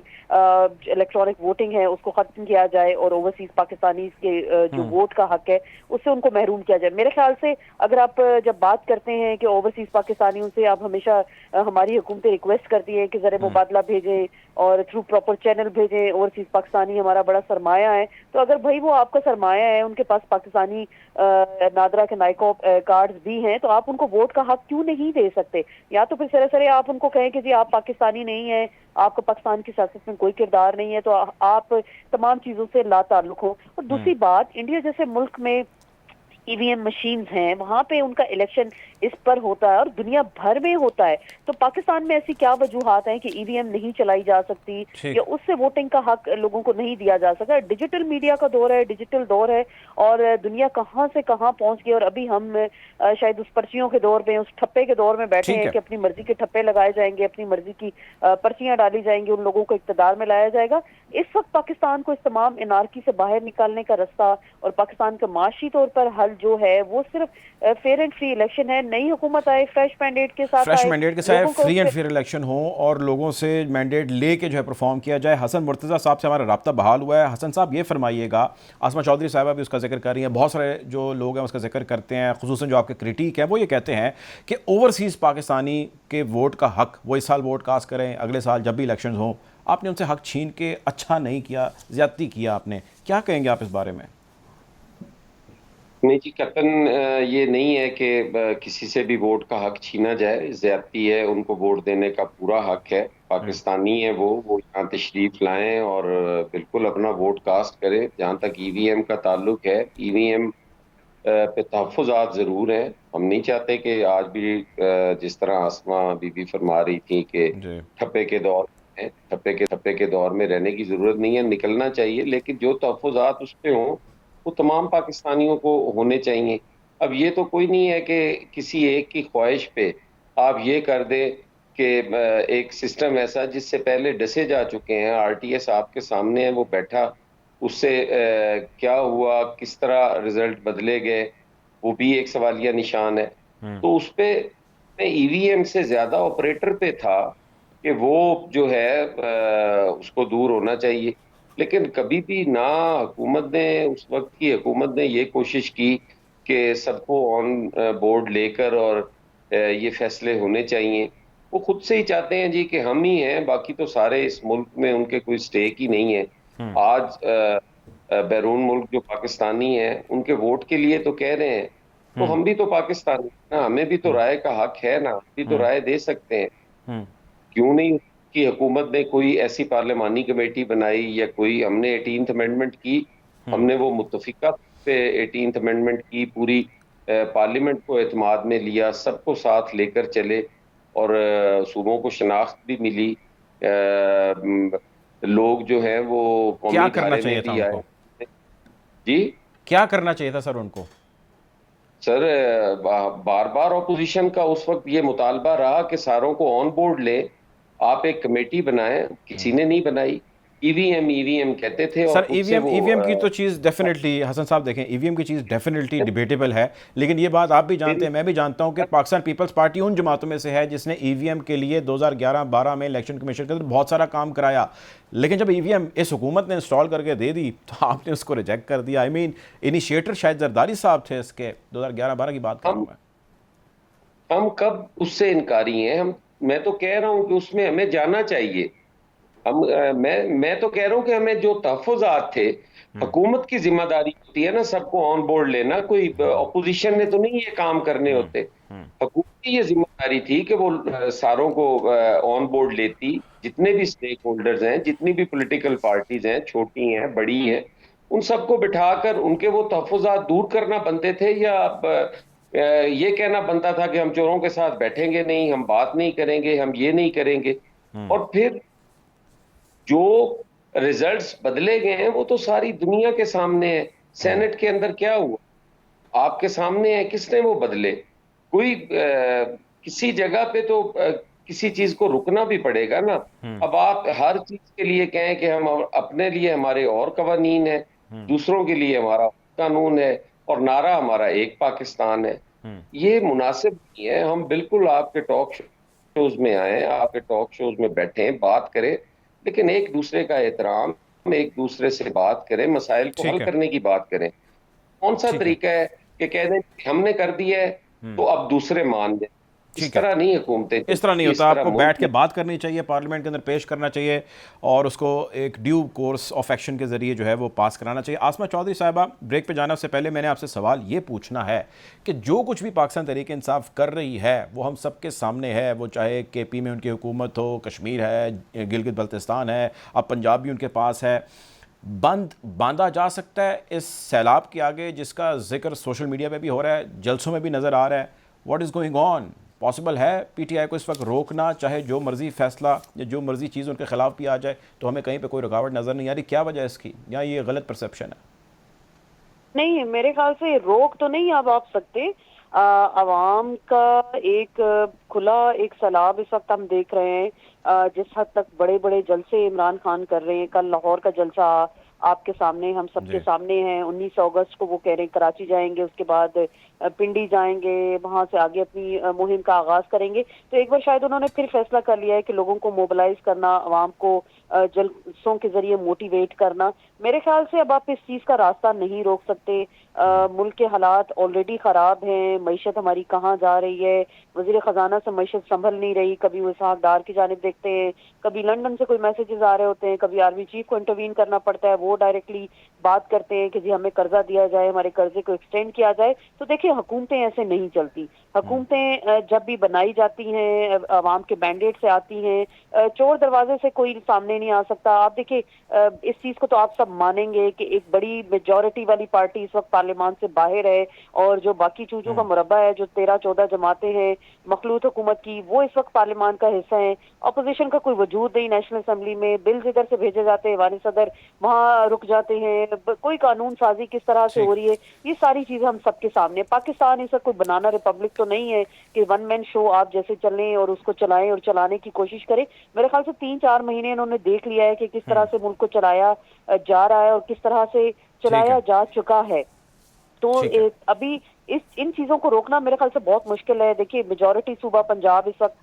इलेक्ट्रॉनिक वोटिंग है उसको खत्म किया जाए और ओवरसीज पाकिस्तानी के जो वोट का हक है उससे उनको महरूम किया जाए। मेरे ख्याल से अगर आप जब बात करते हैं कि ओवरसीज पाकिस्तानियों से आप हमेशा हमारी हुकूमतें रिक्वेस्ट करती हैं कि ज़रा मुबादला भेजें और थ्रू प्रॉपर चैनल भेजें, ओवरसीज पाकिस्तानी हमारा बड़ा सरमाया है। तो अगर भाई वो आपका सरमाया है, उनके पास पाकिस्तानी नादरा के नाइकॉप कार्ड्स भी हैं, तो आप उनको वोट का हक क्यों नहीं दे सकते? या तो फिर सरे आप उनको कहें कि जी आप पाकिस्तानी नहीं है, आपका पाकिस्तान की सियासत में कोई किरदार नहीं है, तो आप तमाम चीज़ों से लाताल्लुक हो। और दूसरी बात, इंडिया जैसे मुल्क में EVM मशीन्स हैं, वहाँ पे उनका इलेक्शन इस पर होता है और दुनिया भर में होता है। तो पाकिस्तान में ऐसी क्या वजूहात हैं कि EVM नहीं चलाई जा सकती या उससे वोटिंग का हक लोगों को नहीं दिया जा सकता? डिजिटल मीडिया का दौर है, डिजिटल दौर है और दुनिया कहाँ से कहाँ पहुँच गई और अभी हम शायद उस पर्चियों के दौर में, उस ठप्पे के दौर में बैठे हैं कि अपनी मर्जी के ठप्पे लगाए जाएंगे, अपनी मर्जी की पर्चियां डाली जाएंगी, उन लोगों को इक़्तिदार में लाया जाएगा। इस वक्त पाकिस्तान को इस तमाम एनार्की से बाहर निकालने का रास्ता और पाकिस्तान का माशी तौर पर हल जो है वो सिर्फ फेयर एंड फ्री इलेक्शन है। नई हुकूमत आए, फ्रेश मैंडेट के साथ फ्री एंड फेयर इलेक्शन हो और लोगों से मैंडेट लेके जो है परफॉर्म किया जाए। हसन मुर्तज़ा साहब से हमारा राब्ता बहाल हुआ है। हसन साहब ये फरमाइएगा, आसमा चौधरी साहबा भी उसका जिक्र कर रही हैं, बहुत सारे जो लोग हैं उसका जिक्र करते हैं, खुसूसन जो आपके क्रिटिक है वो ये कहते हैं कि ओवरसीज़ पाकिस्तानी के वोट का हक वो इस साल वोट कास्ट करें, अगले साल जब भी इलेक्शन हो। आपने उनसे हक छीन के अच्छा नहीं किया, ज़्यादती किया आपने, क्या कहेंगे आप इस बारे में? नहीं जी, कतन ये नहीं है कि किसी से भी वोट का हक छीना जाए, ज्यादती है। उनको वोट देने का पूरा हक है, पाकिस्तानी है वो यहाँ तशरीफ लाएं और बिल्कुल अपना वोट कास्ट करें। जहाँ तक EVM का ताल्लुक है, EVM पे तहफ़्फ़ुज़ात ज़रूर हैं। हम नहीं चाहते कि आज भी जिस तरह आसमा बीबी फरमा रही थी कि जी। ठप्पे के दौर में ठप्पे के दौर में रहने की ज़रूरत नहीं है, निकलना चाहिए, लेकिन जो तहफ़्फ़ुज़ात उस पे हों, वो तमाम पाकिस्तानियों को होने चाहिए। अब ये तो कोई नहीं है कि किसी एक की ख्वाहिश पे आप ये कर दें कि एक सिस्टम ऐसा जिससे पहले डसे जा चुके हैं, आरटीएस आपके सामने है, वो बैठा, उससे क्या हुआ, किस तरह रिजल्ट बदले गए, वो भी एक सवालिया निशान है। तो उस पे ईवीएम से ज्यादा ऑपरेटर पे था कि वो जो है उसको दूर होना चाहिए। लेकिन कभी भी ना हुकूमत ने, उस वक्त की हुकूमत ने ये कोशिश की कि सबको ऑन बोर्ड लेकर और ये फैसले होने चाहिए। वो खुद से ही चाहते हैं जी कि हम ही हैं, बाकी तो सारे इस मुल्क में उनके कोई स्टेक ही नहीं है। आज बैरून मुल्क जो पाकिस्तानी हैं, उनके वोट के लिए तो कह रहे हैं, तो हम भी तो पाकिस्तानी हैं ना, हमें भी तो राय का हक है ना, हम भी तो राय दे सकते हैं। क्यों नहीं कि हुकूमत ने कोई ऐसी पार्लिमानी कमेटी बनाई या कोई, हमने 18th अमेंडमेंट की, हमने वो मुत्तफिका पे 18th अमेंडमेंट की, पूरी पार्लियामेंट को एतमाद में लिया, सबको साथ लेकर चले और सूबों को शनाख्त भी मिली। लोग जो हैं वो क्या कौमी करना धारे में चाहिए था भी आए। उनको? जी क्या करना चाहिए था सर उनको? सर, बार बार ऑपोजिशन का उस वक्त ये मुतालबा रहा कि सारों को ऑन बोर्ड लें, आप एक कमेटी बनाएं, किसी ने नहीं बनाई। ईवीएम ईवीएम कहते थे और सर खुद से ईवीएम वो ईवीएम की तो चीज़ डेफिनेटली, हसन साहब देखें, ईवीएम की चीज़ डेफिनेटली डिबेटेबल है, लेकिन ये बात आप भी जानते हैं, मैं भी जानता हूं कि पाकिस्तान पीपल्स पार्टी उन जमातों में से है जिसने ईवीएम के लिए 2011-12 में इलेक्शन कमीशन के अंदर बहुत सारा काम कराया, लेकिन जब ईवीएम इस हुकूमत ने इंस्टॉल करके दे दी तो आपने उसको रिजेक्ट कर दिया। आई मीन इनिशिएटर शायद जरदारी साहब थे इसके, 2011-12 की बात कर रहा हूँ मैं। हम कब उससे इनकारी हैं? मैं तो कह रहा हूं कि उसमें हमें जाना चाहिए। मैं तो कह रहा हूं कि हमें जो तहफ़्फ़ुज़ात थे, हुकूमत की जिम्मेदारी होती है ना सबको ऑन बोर्ड लेना, कोई अपोजिशन ने तो नहीं ये काम करने होते। हुकूमत की ये जिम्मेदारी थी कि वो सारों को ऑन बोर्ड लेती, जितने भी स्टेक होल्डर्स हैं, जितनी भी पॉलिटिकल पार्टीज हैं, छोटी हैं, बड़ी हैं, उन सबको बिठाकर उनके वो तहफ़्फ़ुज़ात दूर करना बनते थे, या ये कहना बनता था कि हम चोरों के साथ बैठेंगे नहीं, हम बात नहीं करेंगे, हम ये नहीं करेंगे। और फिर जो रिजल्ट्स बदले गए हैं वो तो सारी दुनिया के सामने है। सेनेट के अंदर क्या हुआ आपके सामने है, किसने वो बदले? कोई किसी जगह पे तो किसी चीज को रुकना भी पड़ेगा ना। अब आप हर चीज के लिए कहें कि हम अपने लिए हमारे और कवानीन है, दूसरों के लिए हमारा कानून है, और नारा हमारा एक पाकिस्तान है, ये मुनासिब नहीं है। हम बिल्कुल आपके टॉक शोज में आए, आपके टॉक शोज में बैठे, बात करें, लेकिन एक दूसरे का एहतराम, एक दूसरे से बात करें, मसाइल को हल ठीक है, करने की बात करें। कौन सा ठीक है, तरीका है कि कह दें हमने कर दिया है तो अब दूसरे मान दें? इस ठीक है। तरह नहीं हुकूमतें इस तरह नहीं चलती, होता, इस तरह आपको बैठ मुल्क के बात करनी चाहिए, पार्लियामेंट के अंदर पेश करना चाहिए और उसको एक ड्यू कोर्स ऑफ एक्शन के ज़रिए जो है वो पास कराना चाहिए। आसमा चौधरी साहिबा, ब्रेक पे जाने से पहले मैंने आपसे सवाल ये पूछना है कि जो कुछ भी पाकिस्तान तहरीक इंसाफ कर रही है वो हम सबके सामने है, वो चाहे KP में उनकी हुकूमत हो, कश्मीर है, गिलगित बल्तिस्तान है, अब पंजाब भी उनके पास है, बांधा जा सकता है इस सैलाब के आगे जिसका जिक्र सोशल मीडिया पे भी हो रहा है, जलसों में भी नज़र आ रहा है? What is going on? Possible है PTI को इस वक्त रोकना, चाहे जो मर्जी फैसला या जो मर्जी चीज़ उनके खिलाफ भी आ जाए तो हमें कहीं पे कोई रुकावट नज़र नहीं आ रही? क्या वजह है इसकी, या ये गलत परसेप्शन है? नहीं, मेरे ख्याल से रोक तो नहीं अब आप सकते। अवाम का एक खुला एक सैलाब इस वक्त हम देख रहे हैं। जिस हद तक बड़े बड़े जलसे इमरान खान कर रहे हैं, कल लाहौर का जलसा आपके सामने, हम सबके सामने है। 19 अगस्त को वो कह रहे हैं कराची जाएंगे, उसके बाद पिंडी जाएंगे, वहां से आगे अपनी मुहिम का आगाज करेंगे। तो एक बार शायद उन्होंने फिर फैसला कर लिया है कि लोगों को मोबिलाइज करना, अवाम को जलसों के जरिए मोटिवेट करना। मेरे ख्याल से अब आप इस चीज का रास्ता नहीं रोक सकते। मुल्क के हालात ऑलरेडी खराब हैं, मईशत हमारी कहाँ जा रही है, वजीर खजाना से मईशत संभल नहीं रही। कभी वो इसहाक डार की जानिब देखते हैं, कभी लंदन से कोई मैसेजेस आ रहे होते हैं, कभी आर्मी चीफ को इंटरवीन करना पड़ता है, वो डायरेक्टली बात करते हैं कि जी हमें कर्जा दिया जाए, हमारे कर्जे को एक्सटेंड किया जाए। तो देखिए देखिए हुकूमतें ऐसे नहीं चलती। हुकूमतें जब भी बनाई जाती हैं अवाम के मैंडेट से आती हैं, चोर दरवाजे से कोई सामने नहीं आ सकता। आप देखिए इस चीज को तो आप सब मानेंगे कि एक बड़ी मेजॉरिटी वाली पार्टी इस वक्त पार्लियामान से बाहर है, और जो बाकी चूजों का मुरब्बा है, जो 13-14 जमातें हैं मखलूत हुकूमत की, वो इस वक्त पार्लियामान का हिस्सा है। अपोजिशन का कोई वजूद नहीं नेशनल असेंबली में, बिल्स इधर से भेजे जाते हैं, वानी सदर वहाँ रुक जाते हैं, कोई कानून साजी किस तरह से हो रही है, ये सारी चीजें हम सबके सामने। पाकिस्तान इस वक्त कोई बनाना रिपब्लिक तो नहीं है कि वन मैन शो आप जैसे चलें और उसको चलाएं और चलाने की कोशिश करें। मेरे ख्याल से 3-4 महीने इन्होंने देख लिया है कि किस तरह से मुल्क को चलाया जा रहा है और किस तरह से चलाया जा चुका है। तो अभी इन चीजों को रोकना मेरे ख्याल से बहुत मुश्किल है। देखिए मेजॉरिटी सूबा पंजाब इस वक्त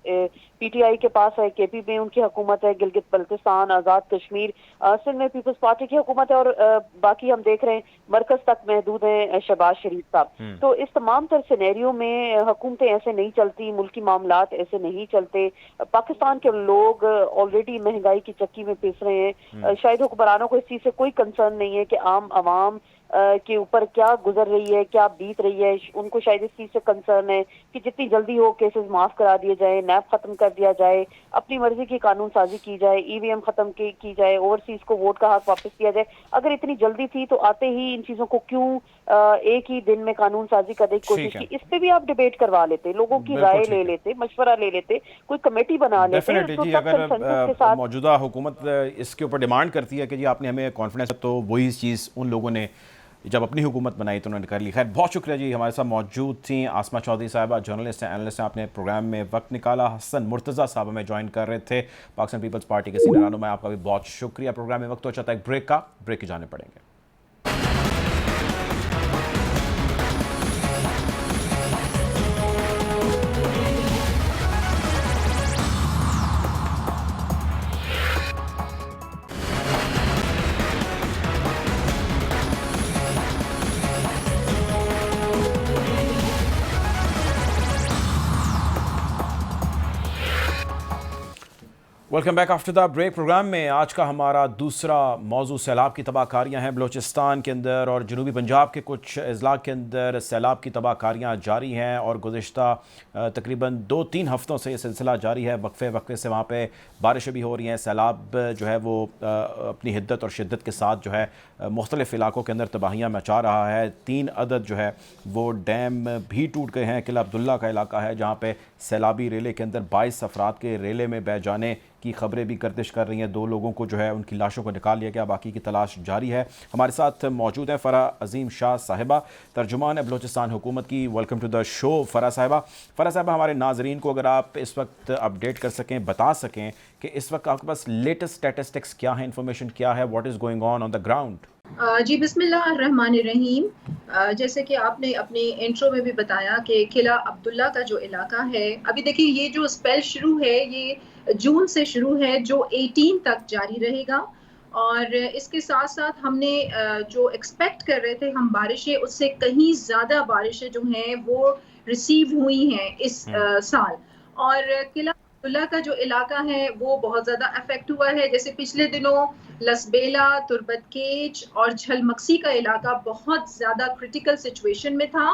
पीटीआई के पास है, केपी में उनकी हुकूमत है, गिलगित बल्तिस्तान, आजाद कश्मीर, सिंध में पीपल्स पार्टी की हुकूमत है, और बाकी हम देख रहे हैं मरकज तक महदूद है शहबाज शरीफ साहब। तो इस तमाम तर सिनेरियो में हुकूमतें ऐसे नहीं चलती, मुल्की मामलात ऐसे नहीं चलते। पाकिस्तान के लोग ऑलरेडी महंगाई की चक्की में पिस रहे हैं। शायद हुक्मरानों को इस चीज से कोई कंसर्न नहीं है कि आम आवाम के ऊपर क्या गुजर रही है, क्या बीत रही है। उनको शायद इस चीज से कंसर्न है कि जितनी जल्दी हो केसेस माफ करा दिए जाए, नैब खत्म कर दिया जाए, अपनी मर्जी की कानून साजी की जाए, ईवीएम खत्म की जाए, ओवरसीज को वोट का हक वापस दिया जाए। अगर इतनी जल्दी थी तो आते ही इन चीजों को क्यों एक ही दिन में कानून साजी करने की कोशिश की? इस पे भी आप डिबेट करवा लेते, लोगों की राय ले लेते, मशवरा ले लेते, कोई कमेटी बना लेते। अगर मौजूदा हुकूमत इसके ऊपर डिमांड करती है कि जी आपने हमें कॉन्फिडेंस, तो वही चीज़ उन लोगों ने जब अपनी हुकूमत बनाई तो उन्होंने कर ली। खैर बहुत शुक्रिया जी, हमारे साथ मौजूद थी आसमा चौधरी साहबा, जर्नलिस्ट हैं, एनालिस्ट हैं, आपने प्रोग्राम में वक्त निकाला। हसन मुर्तज़ा साहब हमें ज्वाइन कर रहे थे, पाकिस्तान पीपल्स पार्टी के सीनियर रहनुमा, आपका भी बहुत शुक्रिया। प्रोग्राम में वक्त हो जाता है एक ब्रेक का, ब्रेक की जाने पड़ेंगे। Welcome back after the break. Programme में आज का हमारा दूसरा मौजू सैलाब की तबाहकारियाँ हैं। बलोचिस्तान के अंदर और जनूबी पंजाब के कुछ अजला के अंदर सैलाब की तबाहकारियाँ जारी हैं और गुज़िश्ता तकरीबन 2-3 हफ़्तों से ये सिलसिला जारी है। वक्फे से वहाँ पे बारिशें भी हो रही हैं। सैलाब जो है वो अपनी हिद्दत और शिद्दत के साथ जो है मुख्तलिफ़ इलाकों के अंदर तबाहियाँ मचा रहा है। 3 अदद जो है वो डैम भी टूट गए हैं। किला अब्दुल्ला का इलाका है जहाँ पे सैलाबी रेले के अंदर 22 अफराद के रेले में बह जाने की खबरें भी गर्दिश कर रही हैं। 2 लोगों को जो है उनकी लाशों को निकाल लिया गया, बाकी की तलाश जारी है। हमारे साथ मौजूद हैं फ़रा अजीम शाह साहिबा, तर्जुमान है बलोचिस्तान हुकूमत की। वेलकम टू द शो फ़रा साहिबा, हमारे नाजरीन को अगर आप इस वक्त अपडेट कर सकें, बता सकें कि इस वक्त आपके पास लेटेस्ट स्टैटिस्टिक्स क्या है, इन्फॉर्मेशन क्या है, what is going on the ground? जी बिस्मिल्लाहिर्रहमानिर्रहीम। जैसे कि आपने अपने इंट्रो में भी बताया कि किला अब्दुल्ला का जो इलाका है, अभी देखिए ये जो स्पेल शुरू है ये जून से शुरू है जो 18 तक जारी रहेगा, और इसके साथ साथ हमने जो एक्सपेक्ट कर रहे थे हम बारिशें, उससे कहीं ज़्यादा बारिशें जो हैं वो रिसीव हुई हैं इस साल। और किला अब्दुल्ला का जो इलाका है वो बहुत ज़्यादा अफेक्ट हुआ है। जैसे पिछले दिनों लसबेला, तुर्बत केच और झलमक्सी का इलाका बहुत ज़्यादा क्रिटिकल सिचुएशन में था,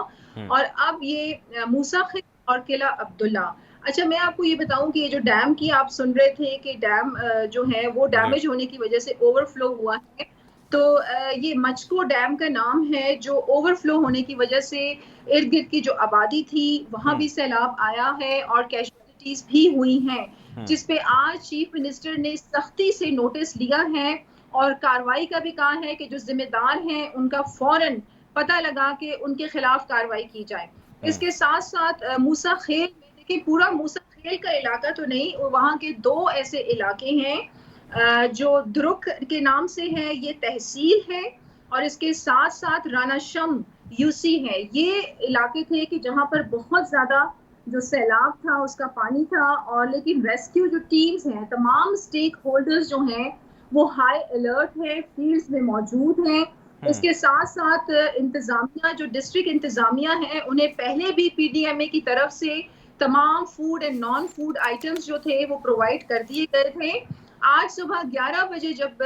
और अब ये मूसा खेल और किला अब्दुल्ला। अच्छा, मैं आपको ये बताऊं कि ये जो डैम की आप सुन रहे थे कि डैम जो है वो डैमेज होने की वजह से ओवरफ्लो हुआ है, तो ये मचको डैम का नाम है, जो ओवरफ्लो होने की वजह से इर्द गिर्द की जो आबादी थी वहाँ भी सैलाब आया है और कैजुअलिटीज भी हुई हैं, जिस पे आज चीफ मिनिस्टर ने सख्ती से नोटिस लिया है और कार्रवाई का भी कहा है कि जो जिम्मेदार हैं उनका फौरन पता लगा के उनके खिलाफ कार्रवाई की जाए। इसके साथ साथ मूसा खेल में देखिए, पूरा मूसा खेल का इलाका तो नहीं, वहाँ के 2 ऐसे इलाके हैं जो दुरुक के नाम से है, ये तहसील है, और इसके साथ साथ राना शम यूसी है। ये इलाके थे कि जहाँ पर बहुत ज्यादा जो सैलाब था उसका पानी था, और लेकिन रेस्क्यू जो टीम्स हैं, तमाम स्टेक होल्डर्स जो हैं वो हाई अलर्ट है, फील्ड्स में मौजूद हैं। इसके साथ साथ इंतजामिया, जो डिस्ट्रिक्ट इंतजामिया है, उन्हें पहले भी पीडीएमए की तरफ से तमाम food and non food items जो थे वो प्रोवाइड कर दिए गए थे। आज सुबह 11 बजे जब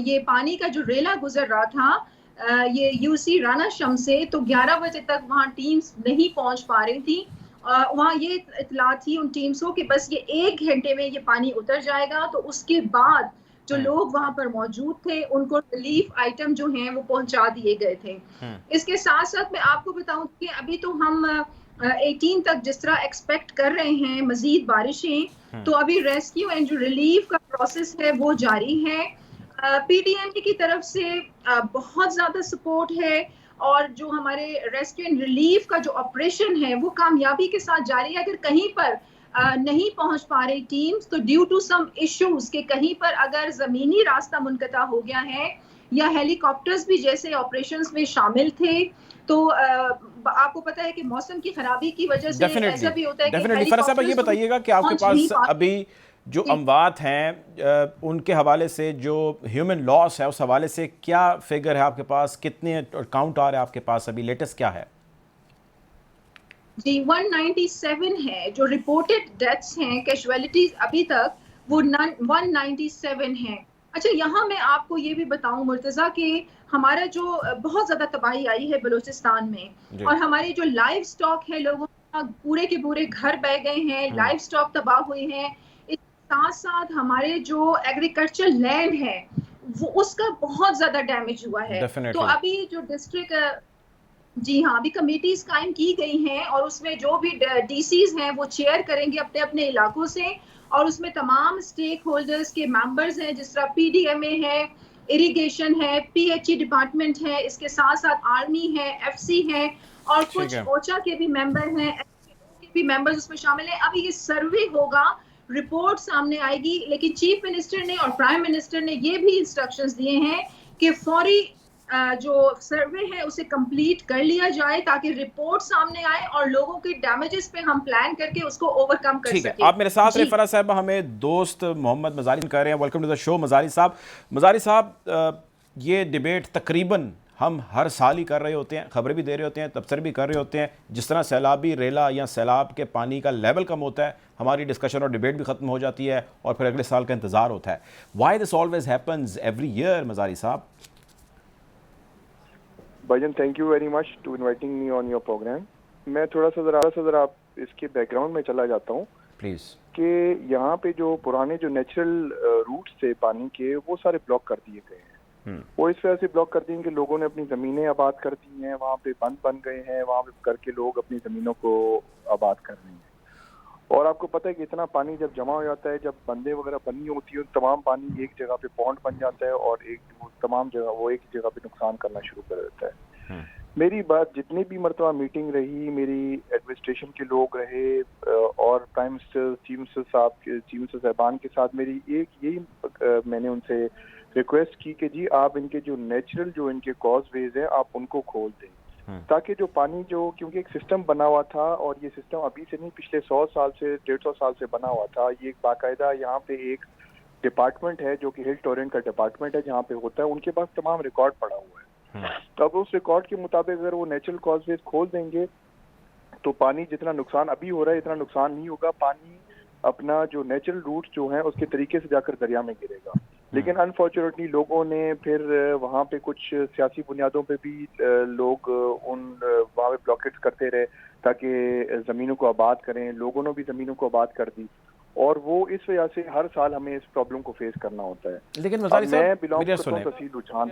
ये पानी का जो रेला गुजर रहा था, ये यूसी राना शम से, तो 11 बजे तक वहाँ टीम्स नहीं पहुंच पा रही थी। वहाँ ये इत्तला थी उन टीम्स को कि बस ये 1 घंटे में ये पानी उतर जाएगा, तो उसके बाद जो लोग वहां पर मौजूद थे उनको रिलीफ आइटम जो हैं वो पहुंचा दिए गए थे। इसके साथ साथ मैं आपको बताऊं कि अभी तो हम 18 तक जिस तरह एक्सपेक्ट कर रहे हैं मजीद बारिशें, तो अभी रेस्क्यू एंड जो रिलीफ का प्रोसेस है वो जारी है। पीडीएमडी की तरफ से बहुत ज्यादा सपोर्ट है, और जो हमारे रेस्क्यू एंड रिलीफ का जो ऑपरेशन है वो कामयाबी के साथ जारी है। अगर कहीं पर नहीं पहुंच पा रही टीम्स, तो ड्यू टू सम इश्यूज के कहीं पर अगर जमीनी रास्ता मुनक़ता हो गया है या हेलीकॉप्टर्स भी जैसे ऑपरेशंस में शामिल थे, तो आपको पता है कि मौसम की खराबी की वजह से ऐसा भी होता है कि फराज साहब ये बताइएगा कि आपके पास अभी जो अमवात हैं उनके हवाले से जो ह्यूमन लॉस है उस हवाले से क्या फिगर है आपके पास, कितने काउंट आ रहे हैं आपके पास, अभी लेटेस्ट क्या है? जी 197 है जो रिपोर्टेड डेथ्स हैं, कैजुअलिटीज अभी तक वो 197 हैं। अच्छा, यहाँ मैं आपको ये भी बताऊं मुर्तज़ा कि हमारा जो बहुत ज्यादा तबाही आई है बलूचिस्तान में, और हमारी जो लाइव स्टॉक है, लोगों का पूरे के पूरे घर बह गए हैं, लाइव स्टॉक तबाह हुए हैं। इसके साथ साथ हमारे जो एग्रीकल्चर लैंड है वो उसका बहुत ज्यादा डैमेज हुआ है। तो अभी जो डिस्ट्रिक्ट, जी हाँ, अभी कमेटीज कायम की गई हैं और उसमें जो भी डीसीज हैं वो चेयर करेंगे अपने अपने इलाकों से, और उसमें तमाम स्टेक होल्डर्स के मेंबर्स हैं, जिस तरह पीडीएमए है, इरिगेशन है, पीएचई डिपार्टमेंट है, इसके साथ साथ आर्मी है, एफसी है, और कुछ ओचा के भी मेंबर हैं, के भी मेंबर्स उसमें शामिल हैं। अभी ये सर्वे होगा, रिपोर्ट सामने आएगी, लेकिन चीफ मिनिस्टर ने और प्राइम मिनिस्टर ने ये भी इंस्ट्रक्शंस दिए हैं कि फौरी जो सर्वे है उसे कंप्लीट कर लिया जाए ताकि रिपोर्ट सामने आए और लोगों के डैमेजेस पे हम प्लान करके उसको ओवरकम कर सकें। आप मेरे साथ रहे फराज साहब, हमें दोस्त मोहम्मद मजारी कर रहे हैं। Welcome to the show Mazari साहब। मजारी साहब, ये डिबेट तकरीबन हम हर साल ही कर रहे होते हैं, खबरें भी दे रहे होते हैं, तबसरे भी कर रहे होते हैं। जिस तरह सैलाबी रेला या सैलाब के पानी का लेवल कम होता है, हमारी डिस्कशन और डिबेट भी ख़त्म हो जाती है और फिर अगले साल का इंतज़ार होता है। Why this always happens every year Mazari साहब? भाईजान, thank you very much to inviting me on your programme. मैं थोड़ा सा ज़रा इसके बैकग्राउंड में चला जाता हूँ प्लीज़। कि यहाँ पे जो पुराने जो नेचुरल रूट्स थे पानी के, वो सारे ब्लॉक कर दिए गए हैं। वो इस वजह से ब्लॉक कर दिए हैं कि लोगों ने अपनी ज़मीनें आबाद कर दी हैं, वहाँ पे बंद बन गए हैं, वहाँ पे करके लोग अपनी ज़मीनों को आबाद कर रहे हैं। और आपको पता है कि इतना पानी जब जमा हो जाता है, जब बंदे वगैरह बननी होती है, तमाम पानी एक जगह पे पॉन्ड बन जाता है और तमाम जगह वो एक जगह पे नुकसान करना शुरू कर देता है। मेरी बात, जितनी भी मरतबा मीटिंग रही, मेरी एडमिनिस्ट्रेशन के लोग रहे और प्राइम मिनिस्टर, चीफ मिनिस्टर साहबान के साथ मेरी एक यही मैंने उनसे रिक्वेस्ट की कि जी आप इनके जो नेचुरल जो इनके कॉजवेज हैं आप उनको खोल दें, ताकि जो पानी जो, क्योंकि एक सिस्टम बना हुआ था और ये सिस्टम अभी से नहीं, पिछले 100 साल से 150 साल से बना हुआ था। ये एक बाकायदा यहाँ पे एक डिपार्टमेंट है जो कि हिल टोरेंट का डिपार्टमेंट है, जहाँ पे होता है, उनके पास तमाम रिकॉर्ड पड़ा हुआ है। तो अब उस रिकॉर्ड के मुताबिक अगर वो नेचुरल कॉजवेज खोल देंगे तो पानी जितना नुकसान अभी हो रहा है इतना नुकसान नहीं होगा। पानी अपना जो नेचुरल रूट जो है उसके तरीके से जाकर दरिया में गिरेगा। लेकिन अनफॉर्चुनेटली लोगों ने फिर वहाँ पे कुछ सियासी बुनियादों पे भी लोग वहाँ पे ब्लॉकेट करते रहे ताकि ज़मीनों को आबाद करें। लोगों ने भी ज़मीनों को आबाद कर दी और वो इस वजह से हर साल हमें इस प्रॉब्लम को फेस करना होता है। लेकिन मजारी साहब,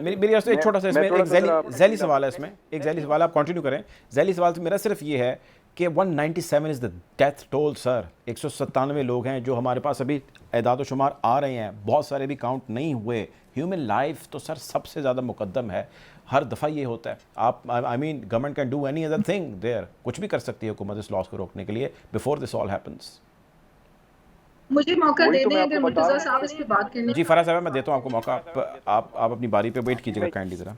मेरी एक छोटा सा इसमें एक ज़ैली सवाल है, इसमें एक ज़ैली सवाल, आप कंटिन्यू करें। ज़ैली सवाल तो मेरा सिर्फ ये है कि 197 is the death toll sir. 197 लोग हैं जो हमारे पास अभी एदाद शुमार आ रहे हैं, बहुत सारे भी काउंट नहीं हुए। ह्यूमन लाइफ तो सर सबसे ज़्यादा मुकद्दम है, हर दफ़ा ये होता है। आप I mean government can do any other thing there, कुछ भी कर सकती है हुकूमत इस लॉस को रोकने के लिए बिफोर दिस ऑल हैपन्स। मुझे मौका दे दें अगर मुर्तज़ा साहब इस पे बात करने। जी फराज साहब, मैं देता हूँ आपको मौका, आप अपनी बारी पे वेट कीजिएगा काइंडली ज़रा।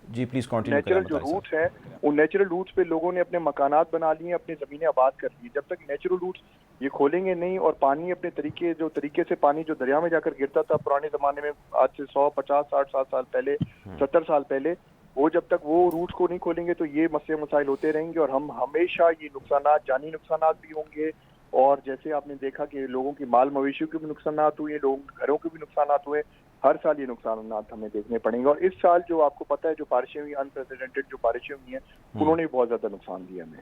जी प्लीज कंटिन्यू करें। नेचुरल जो रूट्स हैं उन नेचुरल रूट्स पे लोगों ने अपने मकानात बना लिए, अपनी ज़मीनें आबाद कर ली। जब तक नेचुरल रूट्स ये खोलेंगे नहीं और पानी अपने तरीके से पानी जो दरिया में जाकर गिरता था पुराने ज़माने में, आज से 100, 50, 60 साल पहले, 70 साल पहले, वो जब तक वो रूट्स को नहीं खोलेंगे तो ये मसले मसाइल होते रहेंगे और हम हमेशा ये नुकसानात, जानी नुकसानात भी होंगे। और जैसे आपने देखा कि लोगों की माल मवेशियों के भी नुकसानात हुए, लोगों घरों के भी नुकसानात हुए, हर साल ये नुकसान हमें देखने पड़ेंगे। और इस साल जो आपको पता है जो बारिशें हुई, अनप्रेसिडेंटेड जो बारिशें हुई हैं, उन्होंने बहुत ज्यादा नुकसान दिया हमें।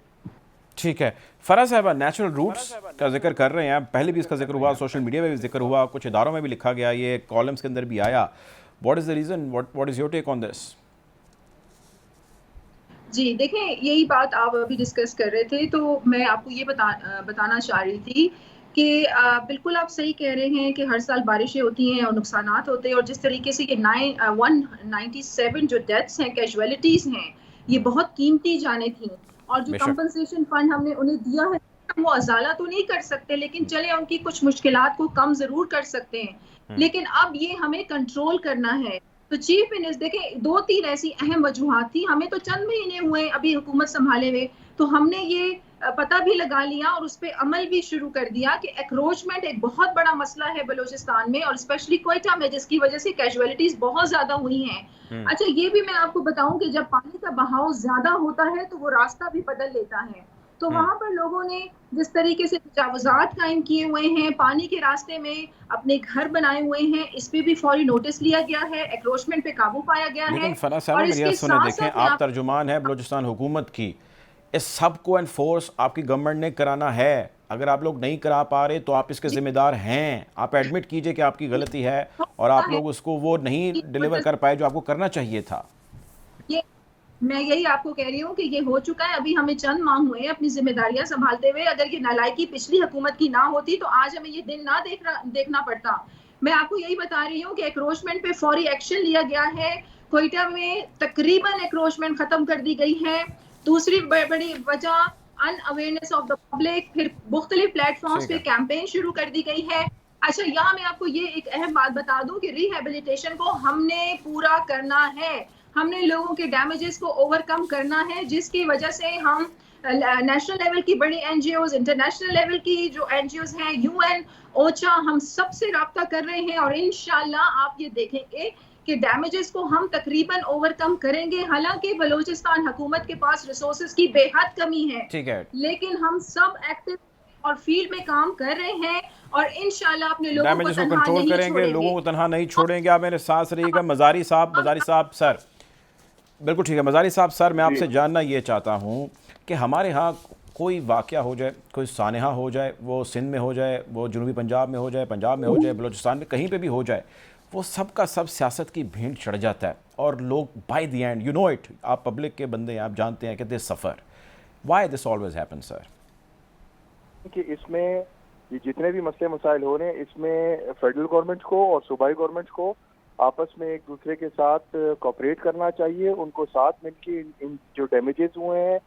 ठीक है, फराह साहबा, नेचुरल रूट्स का जिक्र कर रहे हैं, पहले भी इसका जिक्र हुआ, सोशल मीडिया में भी जिक्र हुआ, कुछ इदारों में भी लिखा गया, ये कॉलम्स के अंदर भी आया। What is the reason, what is your take on this? जी देखें, यही बात आप अभी डिस्कस कर रहे थे, तो मैं आपको ये बताना चाह रही थी कि बिल्कुल आप सही कह रहे हैं कि हर साल बारिशें होती हैं और नुकसानात होते हैं, और जिस तरीके से ये 197 जो डेथ्स हैं, कैजुअलिटीज़ हैं, ये बहुत कीमती जानें थी, और जो कंपनसेशन फंड हमने उन्हें दिया है वो अजाला तो नहीं कर सकते, लेकिन चले उनकी कुछ मुश्किलात को कम जरूर कर सकते हैं, लेकिन अब ये हमें कंट्रोल करना है। तो चीफ मिनिस्टर देखें, 2-3 ऐसी अहम वजूहात थी, हमें तो चंद महीने हुए अभी हुकूमत संभाले हुए, तो हमने ये पता भी लगा लिया और उस पर अमल भी शुरू कर दिया कि एक्रोचमेंट एक बहुत बड़ा मसला है बलूचिस्तान में, और स्पेशली क्वेटा में, जिसकी वजह से कैजुअलिटीज बहुत ज्यादा हुई हैं। अच्छा, ये भी मैं आपको बताऊं कि जब पानी का बहाव ज्यादा होता है तो वो रास्ता भी बदल लेता है, तो वहां पर लोगों ने जिस तरीके से तजावुजात कायम किए हुए हैं, पानी के रास्ते में अपने घर बनाए हुए हैं, इस पे भी फौरी नोटिस लिया गया है, एक्रोचमेंट पे काबू पाया गया है। फराह साहब, मेरी बात सुने, देखें आप तर्जुमान है बलूचिस्तान हुकूमत की, इस सब को एनफोर्स आपकी गवर्नमेंट ने कराना है। अगर आप लोग नहीं करा पा रहे तो आप इसके जिम्मेदार हैं, आप एडमिट कीजिए कि आपकी गलती है और आप लोग उसको वो नहीं डिलीवर कर पाए जो आपको करना चाहिए था। ये मैं यही आपको कह रही हूँ कि ये हो चुका है, अभी हमें चंद माह हुए हैं अपनी जिम्मेदारियां संभालते हुए। अगर ये नालायकी पिछली हुकूमत की ना होती तो आज हमें ये दिन ना देखना पड़ता। मैं आपको यही बता रही हूँ कि एक्रोचमेंट पे फौरी एक्शन लिया गया है। क्वेटा में तकरीबन एक्रोचमेंट खत्म कर दी गई है। दूसरी बड़ी वजह अनअवेयरनेस ऑफ द पब्लिक, फिर मुख्तलिफ प्लेटफॉर्म्स पे कैंपेन शुरू कर दी गई है। अच्छा, यहाँ मैं आपको ये एक अहम बात बता दूं कि रिहेबिलिटेशन को हमने पूरा करना है, हमने लोगों के डैमेजेस को ओवरकम करना है, जिसकी वजह से हम नेशनल लेवल की बड़ी एनजीओज, इंटरनेशनल लेवल की जो एनजीओज हैं, यूएन, ओचा, हम सबसे राब्ता कर रहे हैं, और इंशाल्लाह आप ये देखेंगे कि डैमेजेस को हम तकरीबन ओवरकम करेंगे। हालांकि बलूचिस्तान हुकूमत के पास रिसोर्सेज की बेहद कमी है, ठीक है, लेकिन हम सब एक्टिव और फील्ड में काम कर रहे हैं, और इंशाल्लाह अपने लोगों को कंट्रोल करेंगे, लोगों को तनहा नहीं छोड़ेंगे। आप मेरे साथ रहिएगा। मजारी साहब सर, बिल्कुल ठीक है। मजारी साहब सर, मैं आपसे जानना ये चाहता हूँ कि हमारे यहाँ कोई वाक़या हो जाए, कोई सानहा हो जाए, वो सिंध में हो जाए, वो जनूबी पंजाब में हो जाए, पंजाब में हो जाए, बलूचिस्तान में कहीं पे भी हो जाए, वो सब का सब सियासत की भीड़ चढ़ जाता है और लोग by the end, you know it, आप पब्लिक के बंदे हैं, आप जानते हैं कि this suffer, why this always happen sir? कि इसमें ये जितने भी मसले मसाइल हो रहे हैं, इसमें फेडरल गवर्नमेंट को और सूबाई गवर्नमेंट को आपस में एक दूसरे के साथ कोऑपरेट करना चाहिए। उनको साथ मिलके इन जो डैमेजेस हुए हैं,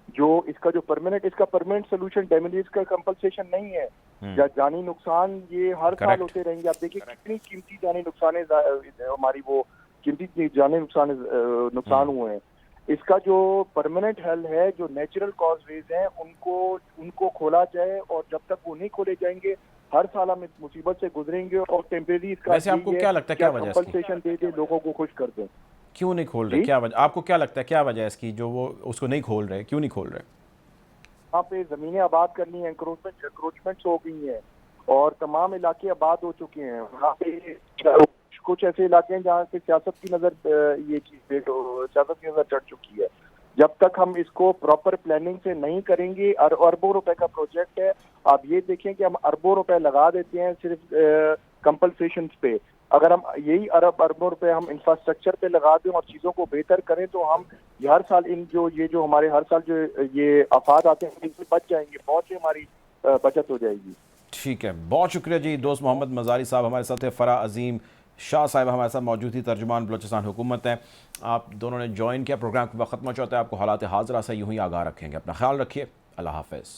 जो इसका परमानेंट सोल्यूशन डैमेजेस का कंपनसेशन नहीं है, या जानी नुकसान ये हर साल होते रहेंगे। आप देखिए कितनी कीमती जानी नुकसान हमारी वो कीमती जानी नुकसान हुए हैं। इसका जो परमानेंट हल है, जो नेचुरल कॉजवेज हैं, उनको खोला जाए, और जब तक वो नहीं खोले जाएंगे हर साल हम इस मुसीबत से गुजरेंगे। और टेम्परेरी इसका वैसे आपको क्या लगता है, क्या वजह है इसकी? कंपनसेशन दे दे, लोगों को खुश कर दें। क्यों नहीं खोल रहे, क्या वजह आपको क्या लगता है, क्या वजह है इसकी जो वो उसको नहीं खोल रहे, क्यों नहीं खोल रहे? वहाँ पे ज़मीनें आबाद करनी है, एंक्रोचमेंट हो गई हैं और तमाम इलाके आबाद हो चुके हैं। वहाँ पे कुछ ऐसे इलाके हैं जहाँ पे सियासत की नज़र चढ़ चुकी है। जब तक हम इसको प्रॉपर प्लानिंग से नहीं करेंगे, अरबों रुपए का प्रोजेक्ट है। आप ये देखें कि हम अरबों रुपए लगा देते हैं सिर्फ कंपनसेशन पे। अगर हम यही अरबों रुपए हम इंफ्रास्ट्रक्चर पे लगा दें और चीज़ों को बेहतर करें, तो हम हर साल जो हमारे हर साल जो ये आफात आते हैं इनसे बच जाएंगे, बहुत ही हमारी बचत हो जाएगी। ठीक है, बहुत शुक्रिया जी। दोस्त मोहम्मद मजारी साहब हमारे साथ है, फराह अजीम शाह साहब हमारे साथ मौजूद थी, तर्जुमान बलूचिस्तान हुकूमत है। आप दोनों ने ज्वाइन किया, प्रोग्राम के वक्त ख़त्म हो जाता है। आपको हालात हाज़िरा से यूँ ही आगाह रखेंगे। अपना ख्याल रखिए, अल्लाह हाफ़िज़।